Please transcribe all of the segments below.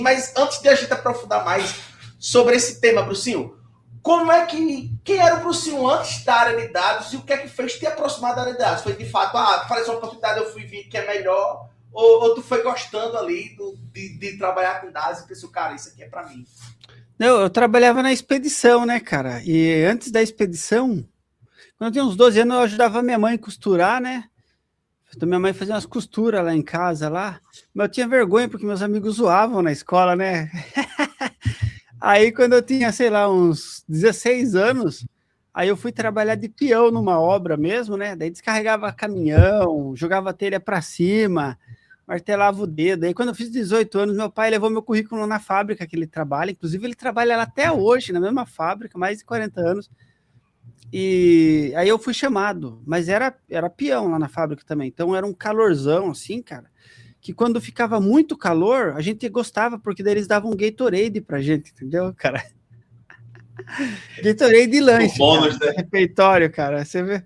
Mas antes de a gente aprofundar mais sobre esse tema, Brucinho, como é que. Quem era o Brucinho antes da área de dados e o que é que fez te aproximar da área de dados? Foi de fato, apareceu uma oportunidade, eu fui ver que é melhor, ou tu foi gostando ali de trabalhar com dados e pensou, cara, isso aqui é para mim? Não, eu trabalhava na expedição, né, cara? E antes da expedição, quando eu tinha uns 12 anos, eu ajudava minha mãe a costurar, né? Então, minha mãe fazia umas costuras lá em casa, lá. Mas eu tinha vergonha, porque meus amigos zoavam na escola, né? Aí, quando eu tinha, sei lá, uns 16 anos, aí eu fui trabalhar de peão numa obra mesmo, né? Daí descarregava caminhão, jogava telha para cima, martelava o dedo. Aí, quando eu fiz 18 anos, meu pai levou meu currículo na fábrica que ele trabalha. Inclusive, ele trabalha lá até hoje, na mesma fábrica, mais de 40 anos. E aí eu fui chamado, mas era peão lá na fábrica também. Então, era um calorzão, assim, cara, que quando ficava muito calor, a gente gostava, porque daí eles davam um Gatorade pra gente, entendeu, cara? Gatorade de lanche, bônus, cara, né? refeitório, cara, você vê.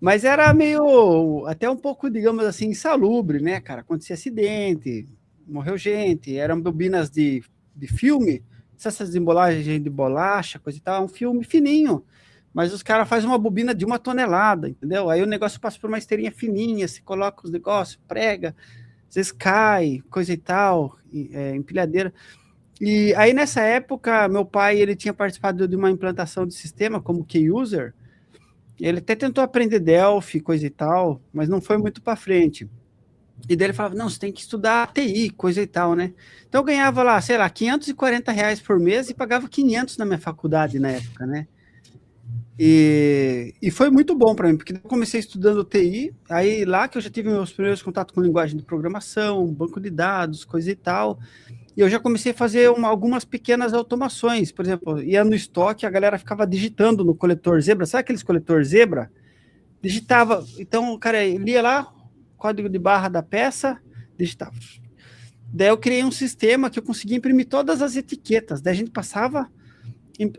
Mas era meio, até um pouco, digamos assim, insalubre, né, cara? Acontecia acidente, morreu gente, eram bobinas de filme, essas embolagens de bolacha, coisa e tal, um filme fininho. Mas os caras fazem uma bobina de 1 tonelada, entendeu? Aí o negócio passa por uma esteirinha fininha, você coloca os negócios, prega, às vezes cai, coisa e tal, empilhadeira. E aí, nessa época, meu pai ele tinha participado de uma implantação de sistema como key user. Ele até tentou aprender Delphi, coisa e tal, mas não foi muito para frente. E daí ele falava, não, você tem que estudar TI, coisa e tal, né? Então eu ganhava lá, sei lá, R$ 540 por mês e pagava 500 na minha faculdade na época, né? E foi muito bom para mim, porque eu comecei estudando TI, aí lá que eu já tive meus primeiros contatos com linguagem de programação, banco de dados, coisa e tal, e eu já comecei a fazer algumas pequenas automações. Por exemplo, ia no estoque, a galera ficava digitando no coletor Zebra, sabe aqueles coletor Zebra? Digitava, então o cara lia lá, código de barra da peça, digitava. Daí eu criei um sistema que eu conseguia imprimir todas as etiquetas, daí a gente passava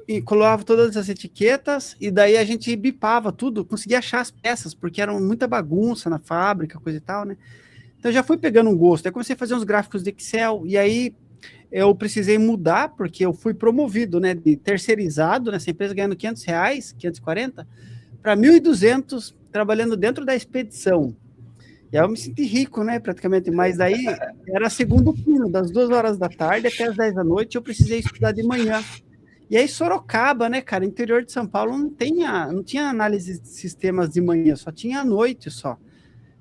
e colava todas as etiquetas, e daí a gente bipava tudo, conseguia achar as peças, porque era muita bagunça na fábrica, coisa e tal, né? Então já fui pegando um gosto, aí comecei a fazer uns gráficos de Excel, e aí eu precisei mudar, porque eu fui promovido, né, de terceirizado nessa empresa, ganhando R$ 500, 540, para 1.200, trabalhando dentro da expedição. E aí eu me senti rico, né, praticamente, mas daí era segundo turno, das 2 horas da tarde até as 10 da noite, eu precisei estudar de manhã. E aí Sorocaba, né, cara, interior de São Paulo não tinha análise de sistemas de manhã, só tinha à noite só.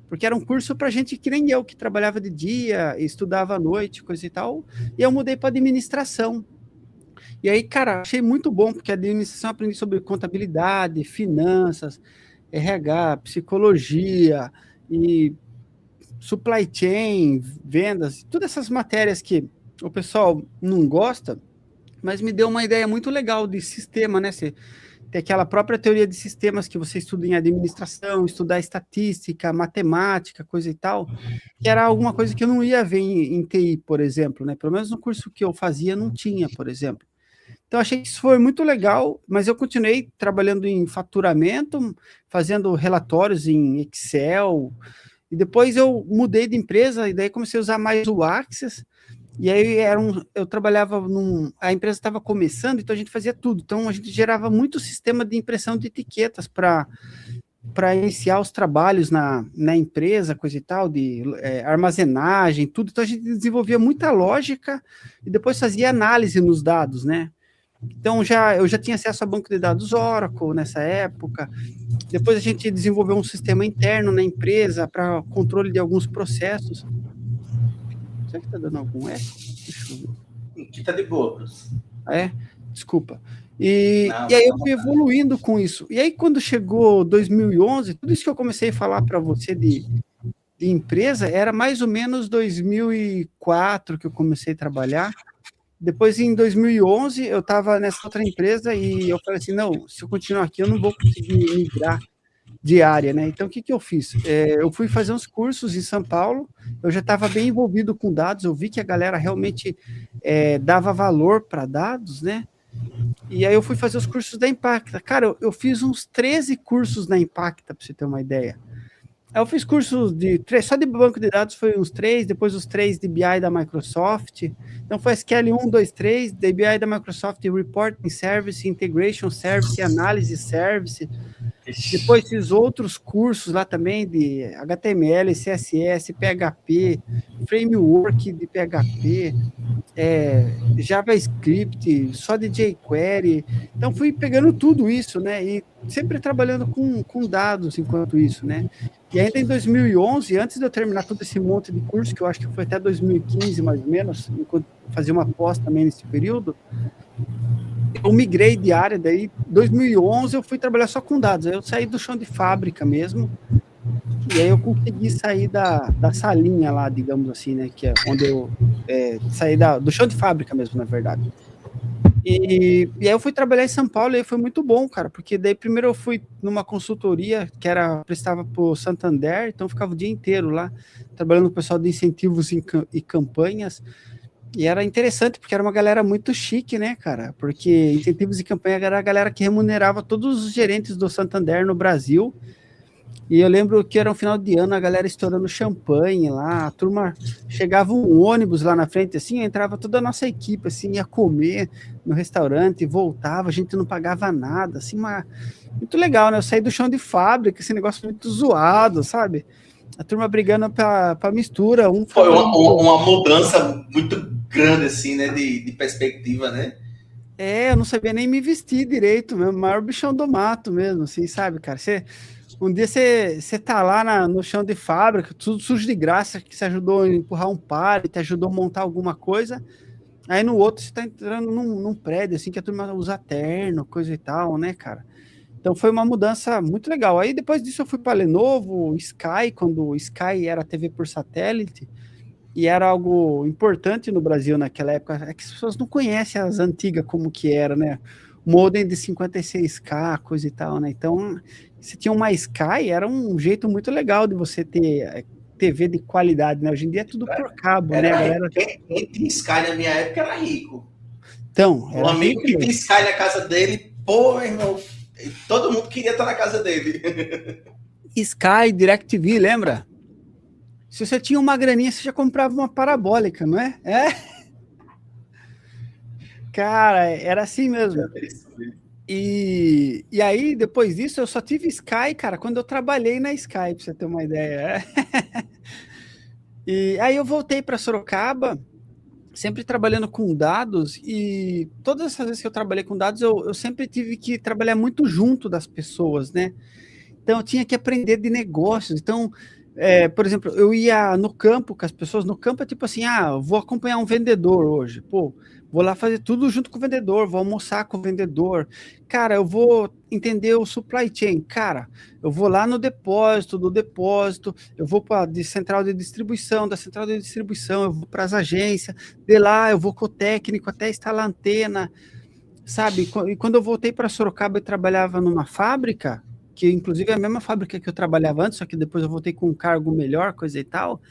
Porque era um curso para gente que nem eu, que trabalhava de dia, estudava à noite, coisa e tal. E eu mudei para administração. E aí, cara, achei muito bom, porque a administração eu aprendi sobre contabilidade, finanças, RH, psicologia e supply chain, vendas, todas essas matérias que o pessoal não gosta, mas me deu uma ideia muito legal de sistema, né? Você tem aquela própria teoria de sistemas que você estuda em administração, estudar estatística, matemática, coisa e tal, que era alguma coisa que eu não ia ver em TI, por exemplo, né? Pelo menos no curso que eu fazia não tinha, por exemplo. Então, achei que isso foi muito legal, mas eu continuei trabalhando em faturamento, fazendo relatórios em Excel, e depois eu mudei de empresa, e daí comecei a usar mais o Access, e aí eu trabalhava a empresa estava começando, então a gente fazia tudo. Então a gente gerava muito sistema de impressão de etiquetas para iniciar os trabalhos na empresa, coisa e tal, de armazenagem, tudo. Então a gente desenvolvia muita lógica e depois fazia análise nos dados, né? Então eu já tinha acesso a banco de dados Oracle nessa época. Depois a gente desenvolveu um sistema interno na empresa para controle de alguns processos. Será que está dando algum eco? Deixa eu ver. Aqui tá de boa. Desculpa. E aí eu fui evoluindo com isso. E aí quando chegou 2011, tudo isso que eu comecei a falar para você de empresa, era mais ou menos 2004 que eu comecei a trabalhar. Depois, em 2011, eu estava nessa outra empresa e eu falei assim, não, se eu continuar aqui, eu não vou conseguir migrar de área, né? Então, o que eu fiz? Eu fui fazer uns cursos em São Paulo, eu já estava bem envolvido com dados, eu vi que a galera realmente dava valor para dados, né? E aí eu fui fazer os cursos da Impacta. Cara, eu fiz uns 13 cursos na Impacta, para você ter uma ideia. Eu fiz cursos de 3, só de banco de dados foi uns 3, depois os 3 de BI da Microsoft. Então foi SQL 1, 2, 3, de BI da Microsoft, Reporting Service, Integration Service, Analysis Service. Depois fiz outros cursos lá também de HTML, CSS, PHP, Framework de PHP, JavaScript, só de jQuery. Então fui pegando tudo isso, né? E sempre trabalhando com dados enquanto isso, né? E ainda em 2011, antes de eu terminar todo esse monte de curso, que eu acho que foi até 2015 mais ou menos, enquanto fazia uma pós também nesse período, eu migrei de área, daí em 2011 eu fui trabalhar só com dados, aí eu saí do chão de fábrica mesmo, e aí eu consegui sair da salinha lá, digamos assim, né, que é onde eu saí do chão de fábrica mesmo, na verdade. E aí eu fui trabalhar em São Paulo e aí foi muito bom, cara, porque daí primeiro eu fui numa consultoria que prestava para o Santander, então eu ficava o dia inteiro lá, trabalhando com o pessoal de incentivos e campanhas, e era interessante, porque era uma galera muito chique, né, cara? Porque incentivos e campanha era a galera que remunerava todos os gerentes do Santander no Brasil. E eu lembro que era um final de ano, a galera estourando champanhe lá, a turma chegava um ônibus lá na frente, assim, entrava toda a nossa equipe, assim, ia comer no restaurante, voltava, a gente não pagava nada, assim, muito legal, né? Eu saí do chão de fábrica, esse negócio muito zoado, sabe? A turma brigando pra mistura. Foi uma mudança muito grande, assim, né? De perspectiva, né? Eu não sabia nem me vestir direito mesmo, maior bichão do mato mesmo, assim, sabe, cara? Um dia você tá lá no chão de fábrica, tudo sujo de graça, que você ajudou a empurrar um pallet, te ajudou a montar alguma coisa, aí no outro você tá entrando num prédio, assim, que a turma usa terno, coisa e tal, né, cara? Então foi uma mudança muito legal. Aí depois disso eu fui para Lenovo, Sky, quando o Sky era TV por satélite, e era algo importante no Brasil naquela época. É que as pessoas não conhecem as antigas como que era, né? Modem de 56K, coisa e tal, né? Então, se tinha uma Sky, era um jeito muito legal de você ter TV de qualidade, né? Hoje em dia é tudo por cabo, né, galera? Quem tinha Sky na minha época era rico. Então, um amigo que tem Sky na casa dele, pô, meu irmão, todo mundo queria estar na casa dele. Sky, DirecTV, lembra? Se você tinha uma graninha, você já comprava uma parabólica, não é? Cara, era assim mesmo. E aí, depois disso, eu só tive Sky, cara, quando eu trabalhei na Sky, pra você ter uma ideia. E aí eu voltei para Sorocaba, sempre trabalhando com dados, e todas essas vezes que eu trabalhei com dados, eu sempre tive que trabalhar muito junto das pessoas, né? Então, eu tinha que aprender de negócios. Então, por exemplo, eu ia no campo com as pessoas. No campo é tipo assim, vou acompanhar um vendedor hoje. Pô, vou lá fazer tudo junto com o vendedor, vou almoçar com o vendedor. Cara, eu vou entender o supply chain. Cara, eu vou lá no depósito, do depósito, eu vou para a central de distribuição, da central de distribuição, eu vou para as agências, de lá eu vou com o técnico até instalar a antena, sabe? E quando eu voltei para Sorocaba e trabalhava numa fábrica, que inclusive é a mesma fábrica que eu trabalhava antes, só que depois eu voltei com um cargo melhor, coisa e tal.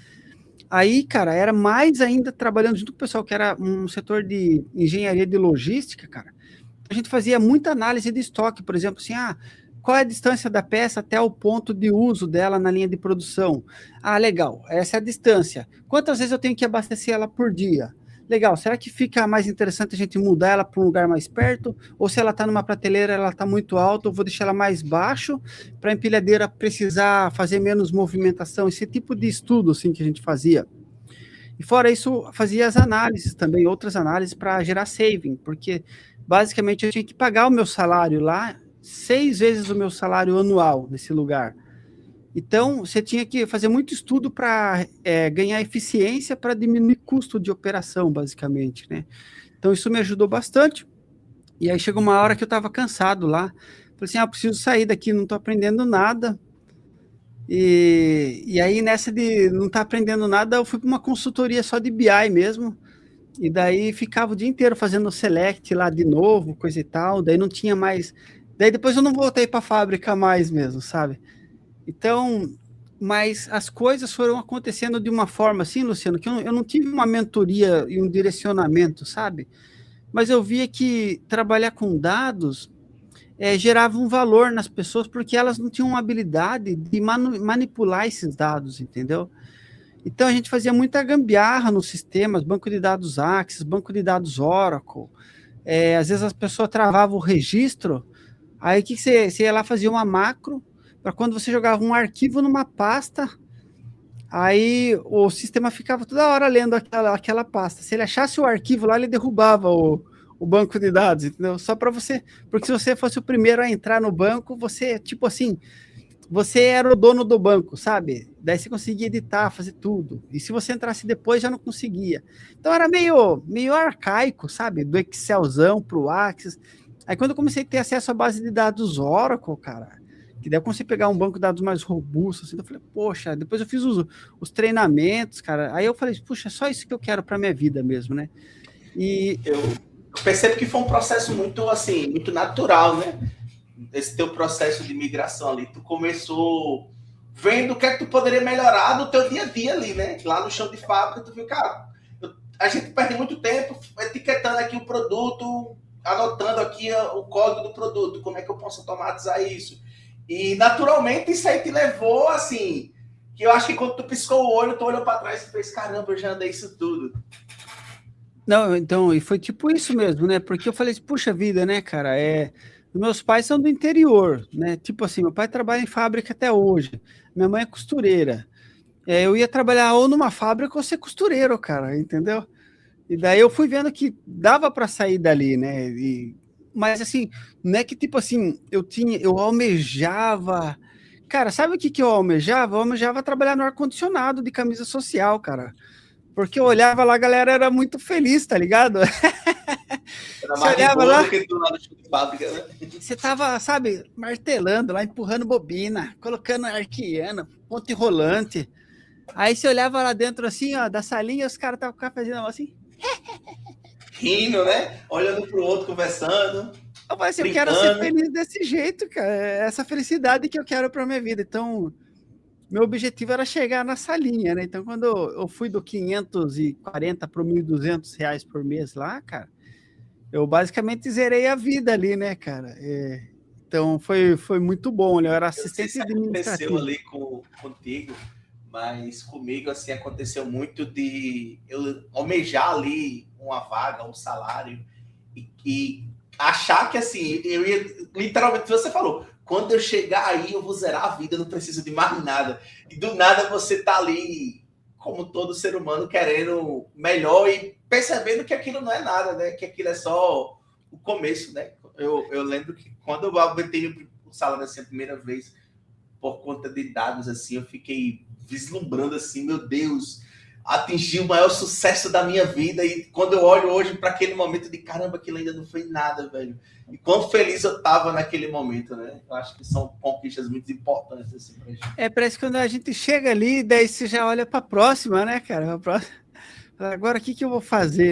Aí, cara, era mais ainda trabalhando junto com o pessoal que era um setor de engenharia de logística, cara. A gente fazia muita análise de estoque, por exemplo, assim, qual é a distância da peça até o ponto de uso dela na linha de produção? Legal, essa é a distância. Quantas vezes eu tenho que abastecer ela por dia? Legal, será que fica mais interessante a gente mudar ela para um lugar mais perto? Ou se ela está numa prateleira, ela está muito alta, eu vou deixar ela mais baixo para a empilhadeira precisar fazer menos movimentação? Esse tipo de estudo assim, que a gente fazia. E fora isso, fazia as análises também, outras análises para gerar saving, porque basicamente eu tinha que pagar o meu salário lá 6 vezes o meu salário anual nesse lugar. Então, você tinha que fazer muito estudo para ganhar eficiência para diminuir custo de operação, basicamente, né? Então, isso me ajudou bastante. E aí chegou uma hora que eu estava cansado lá. Falei assim, eu preciso sair daqui, não estou aprendendo nada. E aí, nessa de não estar aprendendo nada, eu fui para uma consultoria só de BI mesmo. E daí ficava o dia inteiro fazendo select lá de novo, coisa e tal. Daí não tinha mais... Daí depois eu não voltei para a fábrica mais mesmo, sabe? Então, mas as coisas foram acontecendo de uma forma assim, Luciano, que eu não tive uma mentoria e um direcionamento, sabe? Mas eu via que trabalhar com dados gerava um valor nas pessoas porque elas não tinham habilidade de manipular esses dados, entendeu? Então a gente fazia muita gambiarra nos sistemas, banco de dados Access, banco de dados Oracle. Às vezes as pessoas travavam o registro, aí o que você ia lá, fazia uma macro, para quando você jogava um arquivo numa pasta, aí o sistema ficava toda hora lendo aquela pasta. Se ele achasse o arquivo lá, ele derrubava o banco de dados, entendeu? Só para você, porque se você fosse o primeiro a entrar no banco, você, tipo assim, você era o dono do banco, sabe? Daí você conseguia editar, fazer tudo. E se você entrasse depois, já não conseguia. Então era meio arcaico, sabe? Do Excelzão para o Access. Aí quando eu comecei a ter acesso à base de dados Oracle, cara, que daí eu consegui pegar um banco de dados mais robusto, assim, eu falei, poxa, depois eu fiz os treinamentos, cara. Aí eu falei, puxa, é só isso que eu quero para minha vida mesmo, né? E eu percebo que foi um processo muito, assim, muito natural, né? Esse teu processo de migração ali. Tu começou vendo o que é que tu poderia melhorar no teu dia a dia ali, né? Lá no chão de fábrica, tu viu, cara, a gente perde muito tempo etiquetando aqui o produto, anotando aqui o código do produto, como é que eu posso automatizar isso. E, naturalmente, isso aí te levou, assim, que eu acho que quando tu piscou o olho, tu olhou para trás e fez, caramba, eu já andei isso tudo. Não, então, e foi tipo isso mesmo, né? Porque eu falei, puxa vida, né, cara, meus pais são do interior, né? Tipo assim, meu pai trabalha em fábrica até hoje, minha mãe é costureira. Eu ia trabalhar ou numa fábrica ou ser costureiro, cara, entendeu? E daí eu fui vendo que dava para sair dali, né? Mas assim, não é que tipo assim, eu almejava. Cara, sabe o que eu almejava? Eu almejava trabalhar no ar-condicionado de camisa social, cara. Porque eu olhava lá, a galera era muito feliz, tá ligado? Era Você mais de olhava boa lá, do que tu lá no chão de fábrica, né? você tava, sabe, martelando lá, empurrando bobina, colocando arquiano, ponte rolante. Aí você olhava lá dentro assim, ó, da salinha, os caras estavam com o cafezinho assim. Rindo, né? Olhando pro outro, conversando, Eu falei assim, eu quero ser brincando. feliz desse jeito, cara. É essa felicidade que eu quero para minha vida. Então, meu objetivo era chegar nessa linha, né? Então, quando eu fui do 540 para o R$ 1.200 por mês lá, cara, eu basicamente zerei a vida ali, né, cara? Então, foi muito bom, né? Eu era Eu não sei assistente se aconteceu administrativo. ali contigo, mas comigo, assim, aconteceu muito de eu almejar ali uma vaga, um salário, e achar que, assim, eu ia, literalmente, você falou, quando eu chegar aí, eu vou zerar a vida, não preciso de mais nada. E do nada você tá ali, como todo ser humano, querendo melhor e percebendo que aquilo não é nada, né? Que aquilo é só o começo, né? Eu lembro que quando eu obtei o salário assim a primeira vez, por conta de dados, assim, eu fiquei vislumbrando assim, meu Deus, atingi o maior sucesso da minha vida. E quando eu olho hoje para aquele momento de caramba, aquilo ainda não foi nada, velho. E quão feliz eu tava naquele momento, né? Eu acho que são conquistas muito importantes assim pra gente. Parece que quando a gente chega ali, daí você já olha para a próxima, né, cara? Agora o que eu vou fazer?